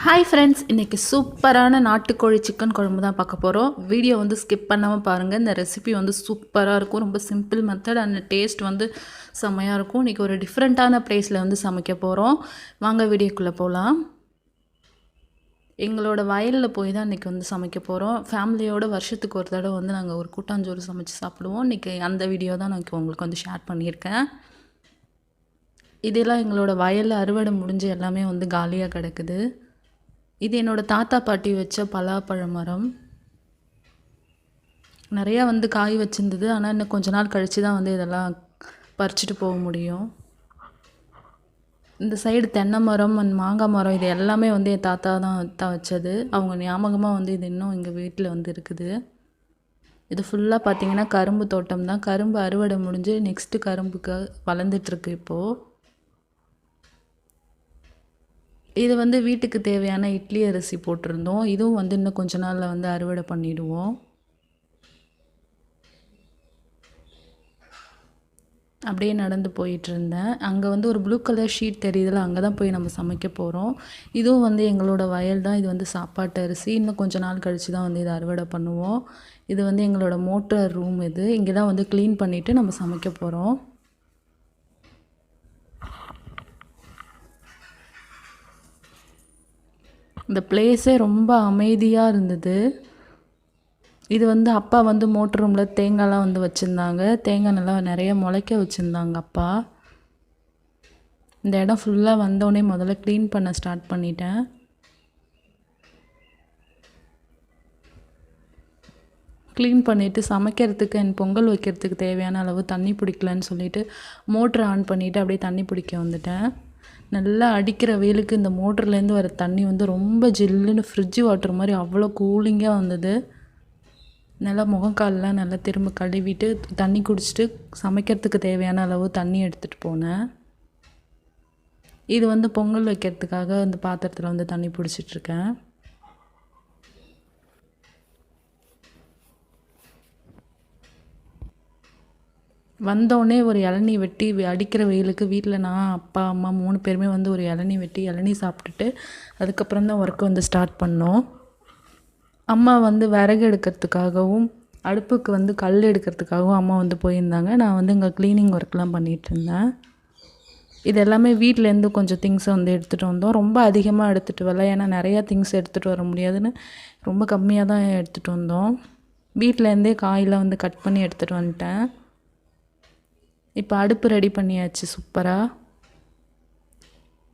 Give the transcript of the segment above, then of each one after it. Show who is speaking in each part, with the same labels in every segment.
Speaker 1: Hi friends, இன்றைக்கி சூப்பரான நாட்டுக்கோழி சிக்கன் குழம்பு தான் பார்க்க போகிறோம். வீடியோ வந்து ஸ்கிப் பண்ணாமல் பாருங்கள். இந்த ரெசிபி வந்து சூப்பராக இருக்கும். ரொம்ப சிம்பிள் மெத்தட் அண்ட் டேஸ்ட் வந்து செம்மையாக இருக்கும். இன்றைக்கி ஒரு டிஃப்ரெண்ட்டான ப்ளேஸில் வந்து சமைக்க போகிறோம். வாங்க வீடியோக்குள்ளே போகலாம். எங்களோட வயலில் போய் தான் இன்றைக்கி வந்து சமைக்க போகிறோம். ஃபேமிலியோட வருஷத்துக்கு ஒரு தடவை வந்து நாங்கள் ஒரு கூட்டாஞ்சோறு சமைச்சு சாப்பிடுவோம். இன்றைக்கி அந்த வீடியோ தான் நான் உங்களுக்கு வந்து ஷேர் பண்ணியிருக்கேன். இதெல்லாம் எங்களோட வயலில் அறுவடை முடிஞ்சு எல்லாமே வந்து காலியாக கிடக்குது. இது என்னோடய தாத்தா பாட்டி வச்ச பலாப்பழ மரம். நிறையா வந்து காய் வச்சுருந்தது. ஆனால் இன்னும் கொஞ்ச நாள் கழித்து தான் வந்து இதெல்லாம் பறிச்சுட்டு போக முடியும். இந்த சைடு தென்னை மரம் அண்ட் மாங்காய் மரம் இது எல்லாமே வந்து என் தாத்தா தான் வச்சது. அவங்க ஞாபகமாக வந்து இது இன்னும் எங்கள் வீட்டில் வந்து இருக்குது. இது ஃபுல்லாக பார்த்திங்கன்னா கரும்பு தோட்டம் தான். கரும்பு அறுவடை முடிஞ்சு நெக்ஸ்ட்டு கரும்புக்கு வளர்ந்துட்டுருக்கு இப்போது. இது வந்து வீட்டுக்கு தேவையான இட்லி அரிசி போட்டிருந்தோம். இதுவும் வந்து இன்னும் கொஞ்ச நாளில் வந்து அறுவடை பண்ணிவிடுவோம். அப்படியே நடந்து போயிட்டுருந்தேன். அங்கே வந்து ஒரு ப்ளூ கலர் ஷீட் தெரியுதுல, அங்கே தான் போய் நம்ம சமைக்க போகிறோம். இதுவும் வந்து எங்களோட வயல் தான். இது வந்து சாப்பாட்டு அரிசி. இன்னும் கொஞ்ச நாள் கழித்து தான் வந்து இதை அறுவடை பண்ணுவோம். இது வந்து எங்களோட மோட்டர் ரூம். இது இங்கே தான் வந்து க்ளீன் பண்ணிவிட்டு நம்ம சமைக்க போகிறோம். இந்த பிளேஸே ரொம்ப அமைதியாக இருந்தது. இது வந்து அப்பா வந்து மோட்டர் ரூமில் தேங்காய்லாம் வந்து வச்சுருந்தாங்க. தேங்காய் நல்லா நிறைய முளைக்க வச்சுருந்தாங்க அப்பா. இந்த இடம் ஃபுல்லாக வந்தோடனே முதல்ல க்ளீன் பண்ண ஸ்டார்ட் பண்ணிட்டேன். க்ளீன் பண்ணிவிட்டு சமைக்கிறதுக்கு என் பொங்கல் வைக்கிறதுக்கு தேவையான அளவு தண்ணி பிடிக்கலன்னு சொல்லிவிட்டு மோட்ரு ஆன் பண்ணிவிட்டு அப்படியே தண்ணி பிடிக்க வந்துட்டேன். நல்லா அடிக்கிற வெயிலுக்கு இந்த மோட்டர்லேருந்து வர தண்ணி வந்து ரொம்ப ஜில்லுன்னு ஃப்ரிட்ஜு வாட்டர் மாதிரி அவ்வளோ கூலிங்காக வந்தது. நல்லா முகக்காலெலாம் நல்லா திரும்ப கழுவிட்டு தண்ணி குடிச்சிட்டு சமைக்கிறதுக்கு தேவையான அளவு தண்ணி எடுத்துகிட்டு போனேன். இது வந்து பொங்கல் வைக்கிறதுக்காக அந்த பாத்திரத்தில் வந்து தண்ணி பிடிச்சிட்ருக்கேன். வந்தோடனே ஒரு இளநீ வெட்டி அடிக்கிற வெயிலுக்கு வீட்டில் நான் அப்பா அம்மா 3 பேருமே வந்து ஒரு இளநீ வெட்டி இளநீ சாப்பிட்டுட்டு அதுக்கப்புறம் தான் ஒர்க்கு வந்து ஸ்டார்ட் பண்ணோம். அம்மா வந்து விறகு எடுக்கிறதுக்காகவும் அடுப்புக்கு வந்து கல் எடுக்கிறதுக்காகவும் அம்மா வந்து போயிருந்தாங்க. நான் வந்து இங்கே க்ளீனிங் ஒர்க்லாம் பண்ணிகிட்ருந்தேன். இது எல்லாமே வீட்டிலேருந்து கொஞ்சம் திங்ஸை வந்து எடுத்துகிட்டு வந்தோம். ரொம்ப அதிகமாக எடுத்துகிட்டு வரல, ஏன்னா நிறையா திங்ஸ் எடுத்துகிட்டு வர முடியாதுன்னு ரொம்ப கம்மியாக தான் எடுத்துகிட்டு வந்தோம். வீட்டிலேருந்தே காயெலாம் வந்து கட் பண்ணி எடுத்துகிட்டு வந்துட்டேன். இப்போ அடுப்பு ரெடி பண்ணியாச்சு சூப்பராக.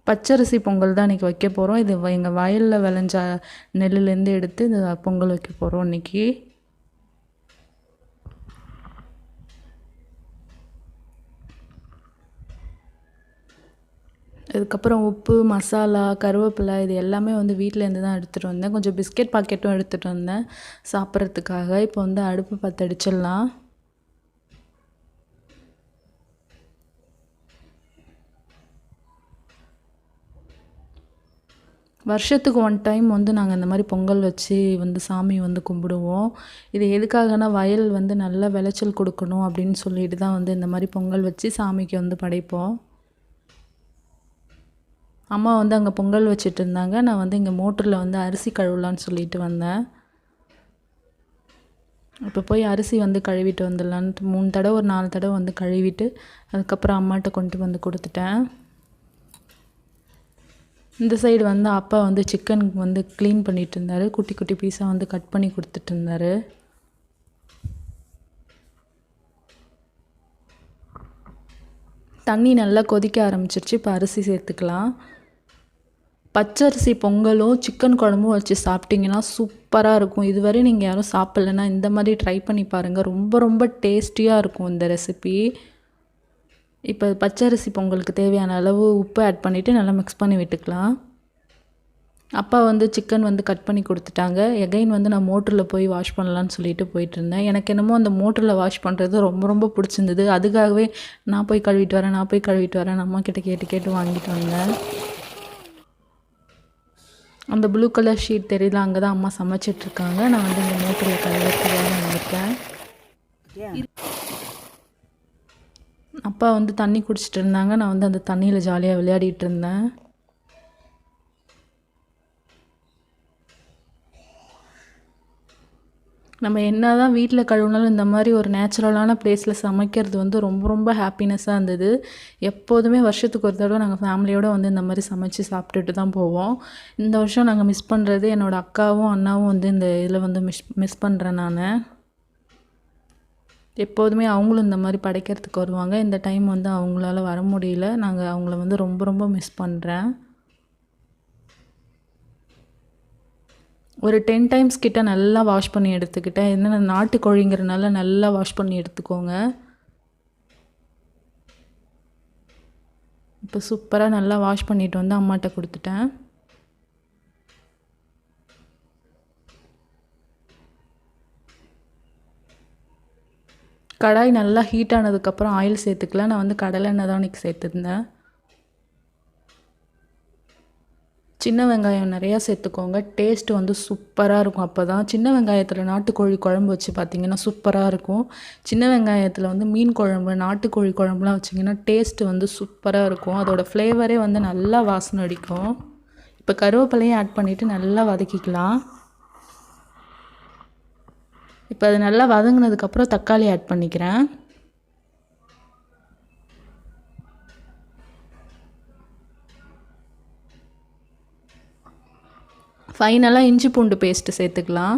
Speaker 1: பச்சரிசி பொங்கல் தான் இன்றைக்கி வைக்க போகிறோம். இது எங்கள் வயலில் விளைஞ்ச நெல்லுலேருந்து எடுத்து இந்த பொங்கல் வைக்க போகிறோம் இன்றைக்கி. அதுக்கப்புறம் உப்பு, மசாலா, கருவேப்பிலை இது எல்லாமே வந்து வீட்டிலேருந்து தான் எடுத்துகிட்டு வந்தேன். கொஞ்சம் பிஸ்கெட் பாக்கெட்டும் எடுத்துகிட்டு வந்தேன் சாப்பிட்றதுக்காக. இப்போ வந்து அடுப்பு பற்ற அடிச்சிடலாம். வருஷத்துக்கு 1 டைம் வந்து நாங்கள் இந்த மாதிரி பொங்கல் வச்சு வந்து சாமி வந்து கும்பிடுவோம். இது எதுக்காகனா வயல் வந்து நல்ல விளைச்சல் கொடுக்கணும் அப்படின்னு சொல்லிட்டு தான் வந்து இந்த மாதிரி பொங்கல் வச்சு சாமிக்கு வந்து படைப்போம். அம்மா வந்து அங்கே பொங்கல் வச்சுட்டு இருந்தாங்க. நான் வந்து இங்கே மோட்டரில் வந்து அரிசி கழுவலான்னு சொல்லிட்டு வந்தேன். இப்போ போய் அரிசி வந்து கழுவிட்டு வந்துடலான்ட்டு 3 தடவை ஒரு 4 தடவை வந்து கழுவிட்டு அதுக்கப்புறம் அம்மாட்ட கொண்டு வந்து கொடுத்துட்டேன். இந்த சைடு வந்து அப்பா வந்து சிக்கன் வந்து க்ளீன் பண்ணிகிட்டு இருந்தார். குட்டி குட்டி பீஸாக வந்து கட் பண்ணி கொடுத்துட்டு இருந்தார். தண்ணி நல்லா கொதிக்க ஆரம்பிச்சிருச்சு. இப்போ அரிசி சேர்த்துக்கலாம். பச்சரிசி பொங்கலும் சிக்கன் குழம்பும் வச்சு சாப்பிட்டிங்கன்னா சூப்பராக இருக்கும். இதுவரை நீங்கள் யாரும் சாப்பிட்லன்னா இந்த மாதிரி ட்ரை பண்ணி பாருங்கள். ரொம்ப ரொம்ப டேஸ்டியாக இருக்கும் இந்த ரெசிபி. இப்போ பச்சரிசி பொங்கலுக்கு தேவையான அளவு உப்பு ஆட் பண்ணிவிட்டு நல்லா மிக்ஸ் பண்ணி விட்டுக்கலாம். அப்பா வந்து சிக்கன் வந்து கட் பண்ணி கொடுத்துட்டாங்க. எகைன் வந்து நான் மோட்டரில் போய் வாஷ் பண்ணலான்னு சொல்லிட்டு போயிட்டுருந்தேன். எனக்கு என்னமோ அந்த மோட்டரில் வாஷ் பண்ணுறது ரொம்ப ரொம்ப பிடிச்சிருந்தது. அதுக்காகவே நான் போய் கழுவிட்டு வரேன் அம்மா கிட்ட கேட்டு வாங்கிட்டு வந்தேன். அந்த ப்ளூ கலர் ஷீட் தெரியல, அங்கே தான் அம்மா சமைச்சிட்ருக்காங்க. நான் வந்து இந்த மோட்டரில் கழுவுறதுக்காக வந்துட்டேன். அப்பா வந்து தண்ணி குடிச்சிட்டு இருந்தாங்க. நான் வந்து அந்த தண்ணியில் ஜாலியாக விளையாடிட்டு இருந்தேன். நம்ம என்ன தான் வீட்டில் கழுவுனாலும் இந்த மாதிரி ஒரு நேச்சுரலான ப்ளேஸில் சமைக்கிறது வந்து ரொம்ப ரொம்ப ஹாப்பினஸ்ஸாக இருந்தது. எப்போதுமே வருஷத்துக்கு ஒரு தடவை நாங்கள் ஃபேமிலியோடு வந்து இந்த மாதிரி சமைச்சு சாப்பிட்டுட்டு தான் போவோம். இந்த வருஷம் நாங்கள் மிஸ் பண்ணுறது என்னோடய அக்காவும் அண்ணாவும் வந்து இந்த இதில் வந்து மிஸ் பண்ணுறேன் நான். எப்போதுமே அவங்களும் இந்த மாதிரி படைக்கிறதுக்கு வருவாங்க. இந்த டைம் வந்து அவங்களால வர முடியல. நாங்கள் அவங்கள வந்து ரொம்ப ரொம்ப மிஸ் பண்ணுறேன். ஒரு 10 டைம்ஸ் கிட்ட நல்லா வாஷ் பண்ணி எடுத்துக்கிட்டேன். என்னென்ன நாட்டுக்கோழிங்கிறனால நல்லா வாஷ் பண்ணி எடுத்துக்கோங்க. இப்போ சூப்பராக நல்லா வாஷ் பண்ணிட்டு வந்து அம்மாட்ட கொடுத்துட்டேன். கடாய் நல்லா ஹீட் ஆனதுக்கப்புறம் ஆயில் சேர்த்துக்கலாம். நான் வந்து கடலை எண்ணெய் தான் இன்றைக்கி சேர்த்துருந்தேன். சின்ன வெங்காயம் நிறையா சேர்த்துக்கோங்க. டேஸ்ட்டு வந்து சூப்பராக இருக்கும். அப்போ தான் சின்ன வெங்காயத்தில் நாட்டுக்கோழி குழம்பு வச்சு பார்த்திங்கன்னா சூப்பராக இருக்கும். சின்ன வெங்காயத்தில் வந்து மீன் குழம்பு, நாட்டுக்கோழி குழம்புலாம் வச்சிங்கன்னா டேஸ்ட்டு வந்து சூப்பராக இருக்கும். அதோடய ஃப்ளேவரே வந்து நல்லா வாசனை அடிக்கும். இப்போ கருவேப்பிலையும் ஆட் பண்ணிவிட்டு நல்லா வதக்கிக்கலாம். இப்போ அது நல்லா வதங்கினதுக்கப்புறம் தக்காளி ஆட் பண்ணிக்கிறேன். ஃபைனலாக இஞ்சி பூண்டு பேஸ்ட்டு சேர்த்துக்கலாம்.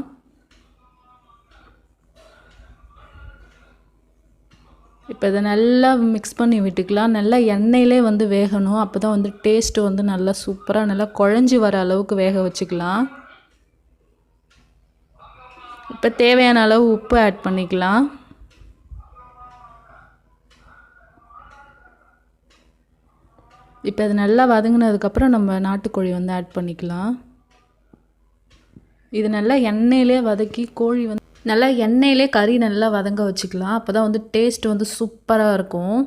Speaker 1: இப்போ இதை நல்லா மிக்ஸ் பண்ணி விட்டுக்கலாம். நல்லா எண்ணெயிலே வந்து வேகணும். அப்போ தான் வந்து டேஸ்ட்டு வந்து நல்லா சூப்பராக நல்லா குழஞ்சி வர அளவுக்கு வேக வச்சுக்கலாம். இப்போ தேவையான அளவு உப்பு ஆட் பண்ணிக்கலாம். இப்போ அது நல்லா வதங்கினதுக்கப்புறம் நம்ம நாட்டுக்கோழி வந்து ஆட் பண்ணிக்கலாம். இது நல்லா எண்ணெயிலே வதக்கி கோழி வந்து நல்லா எண்ணெயிலே கறி நல்லா வதங்க வச்சுக்கலாம். அப்போ தான் வந்து டேஸ்ட் வந்து சூப்பராக இருக்கும்.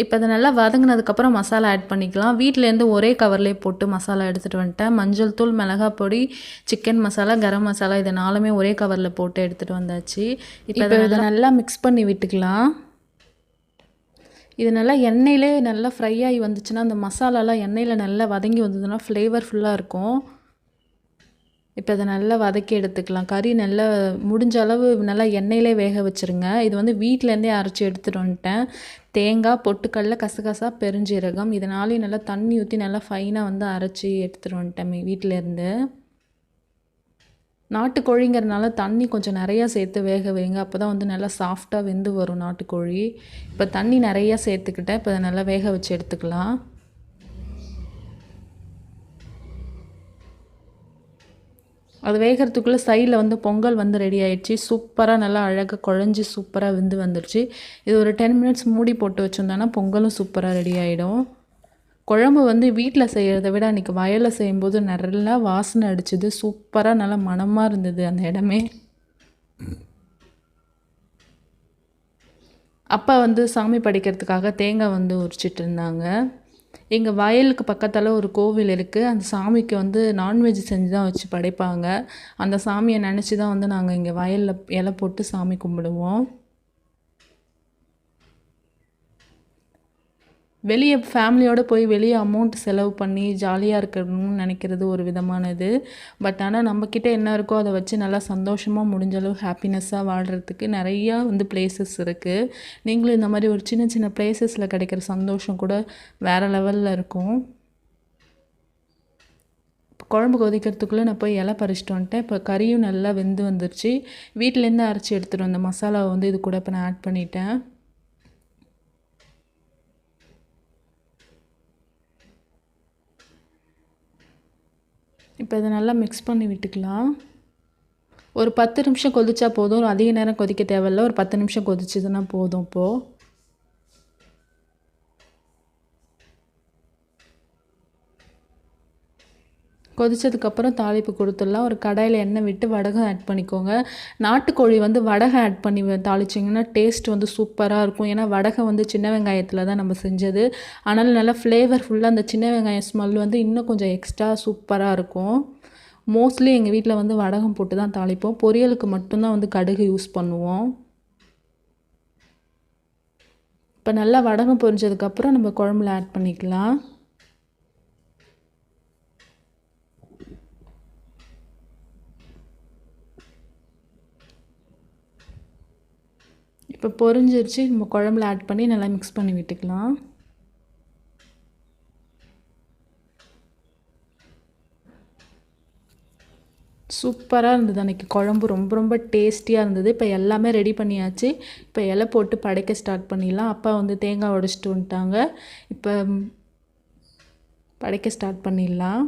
Speaker 1: இப்போ அதை நல்லா வதங்கினதுக்கப்புறம் மசாலா ஆட் பண்ணிக்கலாம். வீட்டிலேருந்து ஒரே கவர்லேயே போட்டு மசாலா எடுத்துகிட்டு வந்துட்டேன். மஞ்சள் தூள், மிளகாய் பொடி, சிக்கன் மசாலா, கரம் மசாலா இது 4மே ஒரே கவரில் போட்டு எடுத்துகிட்டு வந்தாச்சு. இப்போ இதை நல்லா மிக்ஸ் பண்ணி விட்டுக்கலாம். இது நல்லா எண்ணெயிலே நல்லா ஃப்ரை ஆகி வந்துச்சுன்னா அந்த மசாலாலாம் எண்ணெயில் நல்லா வதங்கி வந்ததுன்னா ஃப்ளேவர்ஃபுல்லாக இருக்கும். இப்போ அதை நல்லா வதக்கி எடுத்துக்கலாம். கறி நல்லா முடிஞ்ச அளவு நல்லா எண்ணெயிலே வேக வச்சுருங்க. இது வந்து வீட்டிலேருந்தே அரைச்சி எடுத்துகிட்டு வந்துட்டேன். தேங்காய், பொட்டுக்கடலை, கசகசா, பெருஞ்சீரகம் இதனாலேயும் நல்லா தண்ணி ஊற்றி நல்லா ஃபைனாக வந்து அரைச்சி எடுத்துகிட்டு வந்துட்டேன் வீட்டிலேருந்து. நாட்டுக்கோழிங்கிறதுனால தண்ணி கொஞ்சம் நிறையா சேர்த்து வேக வைங்க. அப்போ தான் வந்து நல்லா சாஃப்டாக வெந்து வரும் நாட்டுக்கோழி. இப்போ தண்ணி நிறையா சேர்த்துக்கிட்டேன். இப்போ அதை நல்லா வேக வச்சு எடுத்துக்கலாம். அது வேகிறதுக்குள்ளே சைடில் வந்து பொங்கல் வந்து ரெடி ஆகிடுச்சு. சூப்பராக நல்லா அழகாக குழஞ்சி சூப்பராக வெந்து வந்துடுச்சு. இது ஒரு 10 மினிட்ஸ் மூடி போட்டு வச்சுருந்தோன்னா பொங்கலும் சூப்பராக ரெடி ஆகிடும். குழம்பு வந்து வீட்டில் செய்கிறத விட அன்றைக்கி வயலில் செய்யும்போது நல்லா வாசனை அடிச்சுது. சூப்பராக நல்லா மணமாக இருந்தது அந்த இடமே. அப்பா வந்து சாமி படைக்கிறதுக்காக தேங்காய் வந்து உரிச்சிட்டு இருந்தாங்க. எங்கள் வயலுக்கு பக்கத்தில் ஒரு கோவில் இருக்குது. அந்த சாமிக்கு வந்து நான்வெஜ் செஞ்சு தான் வச்சு படைப்பாங்க. அந்த சாமியை நினச்சி தான் வந்து நாங்கள் இங்கே வயலில் இலை போட்டு சாமி கும்பிடுவோம். வெளியே ஃபேமிலியோடு போய் வெளியே அமௌண்ட் செலவு பண்ணி ஜாலியாக இருக்கணும்னு நினைக்கிறது ஒரு விதமானது. பட் ஆனால் நம்மக்கிட்ட என்ன இருக்கோ அதை வச்சு நல்லா சந்தோஷமாக முடிஞ்சளவு ஹாப்பினஸ்ஸாக வாழ்கிறதுக்கு நிறையா வந்து பிளேசஸ் இருக்குது. நீங்களும் இந்த மாதிரி ஒரு சின்ன சின்ன பிளேசஸில் கிடைக்கிற சந்தோஷம் கூட வேறு லெவலில் இருக்கும். குழம்பு கொதிக்கிறதுக்குள்ளே நான் போய் இலை பறிச்சிட்டு வந்துட்டேன். இப்போ கறியும் நல்லா வெந்து வந்துருச்சு. வீட்டிலேருந்து அரைச்சி எடுத்துகிட்டு வந்த மசாலாவை வந்து இது கூட இப்போ நான் ஆட் பண்ணிட்டேன். இப்போ இதை நல்லா மிக்ஸ் பண்ணி விட்டுக்கலாம். ஒரு 10 நிமிஷம் கொதிச்சா போதும். அதிக நேரம் கொதிக்க தேவையில்ல. ஒரு 10 நிமிஷம் கொதிச்சதுன்னா போதும். இப்போது கொதித்ததுக்கப்புறம் தாளிப்பு கொடுத்துடலாம். ஒரு கடாயில் எண்ணெய் விட்டு வடகம் ஆட் பண்ணிக்கோங்க. நாட்டுக்கோழி வந்து வடகம் ஆட் பண்ணி தாளிச்சிங்கன்னா டேஸ்ட் வந்து சூப்பராக இருக்கும். ஏன்னா வடகம் வந்து சின்ன வெங்காயத்தில் தான் நம்ம செஞ்சது. அதனால் நல்லா ஃப்ளேவர்ஃபுல்லாக அந்த சின்ன வெங்காயம் ஸ்மெல் வந்து இன்னும் கொஞ்சம் எக்ஸ்ட்ரா சூப்பராக இருக்கும். மோஸ்ட்லி எங்கள் வீட்டில் வந்து வடகம் போட்டு தான் தாளிப்போம். பொரியலுக்கு மட்டும்தான் வந்து கடுகு யூஸ் பண்ணுவோம். இப்போ நல்லா வடகம் பொரிஞ்சதுக்கப்புறம் நம்ம குழம்புல ஆட் பண்ணிக்கலாம். இப்போ பொரிஞ்சிருச்சு. நம்ம குழம்புல ஆட் பண்ணி நல்லா மிக்ஸ் பண்ணி விட்டுக்கலாம். சூப்பராக இருந்தது அன்றைக்கி குழம்பு. ரொம்ப ரொம்ப டேஸ்டியாக இருந்தது. இப்போ எல்லாமே ரெடி பண்ணியாச்சு. இப்போ இலை போட்டு படைக்க ஸ்டார்ட் பண்ணிடலாம். அப்பா வந்து தேங்காய் உடைச்சிட்டு வந்துட்டாங்க. இப்போ படைக்க ஸ்டார்ட் பண்ணிடலாம்.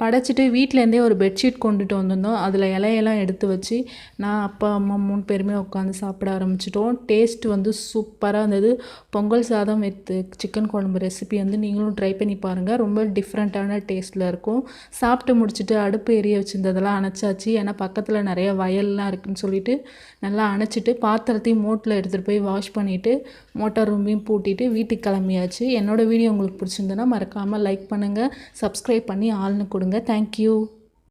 Speaker 1: படைச்சிட்டு வீட்டிலேருந்தே ஒரு பெட்ஷீட் கொண்டுட்டு வந்திருந்தோம். அதில் இலையெல்லாம் எடுத்து வச்சு நான் அப்பா அம்மா 3 பேருமே உட்காந்து சாப்பிட ஆரம்பிச்சிட்டோம். டேஸ்ட் வந்து சூப்பராக இருந்தது. பொங்கல் சாதம் வித் சிக்கன் குழம்பு ரெசிபி வந்து நீங்களும் ட்ரை பண்ணி பாருங்கள். ரொம்ப டிஃப்ரெண்ட்டான டேஸ்ட்டில் இருக்கும். சாப்பிட்டு முடிச்சுட்டு அடுப்பு எரிய வச்சுருந்ததெல்லாம் அணைச்சாச்சு. ஏன்னா பக்கத்தில் நிறைய வயல்லாம் இருக்குதுன்னு சொல்லிட்டு நல்லா அணைச்சிட்டு பாத்திரத்தையும் மோட்டில் எடுத்துகிட்டு போய் வாஷ் பண்ணிவிட்டு மோட்டார் ரூமையும் பூட்டிட்டு வீட்டுக்கு கிளம்பியாச்சு. என்னோடய வீடியோ உங்களுக்கு பிடிச்சிருந்ததுன்னா மறக்காமல் லைக் பண்ணுங்கள், சப்ஸ்கிரைப் பண்ணி ஆள்னு கொடுங்க. Thank you.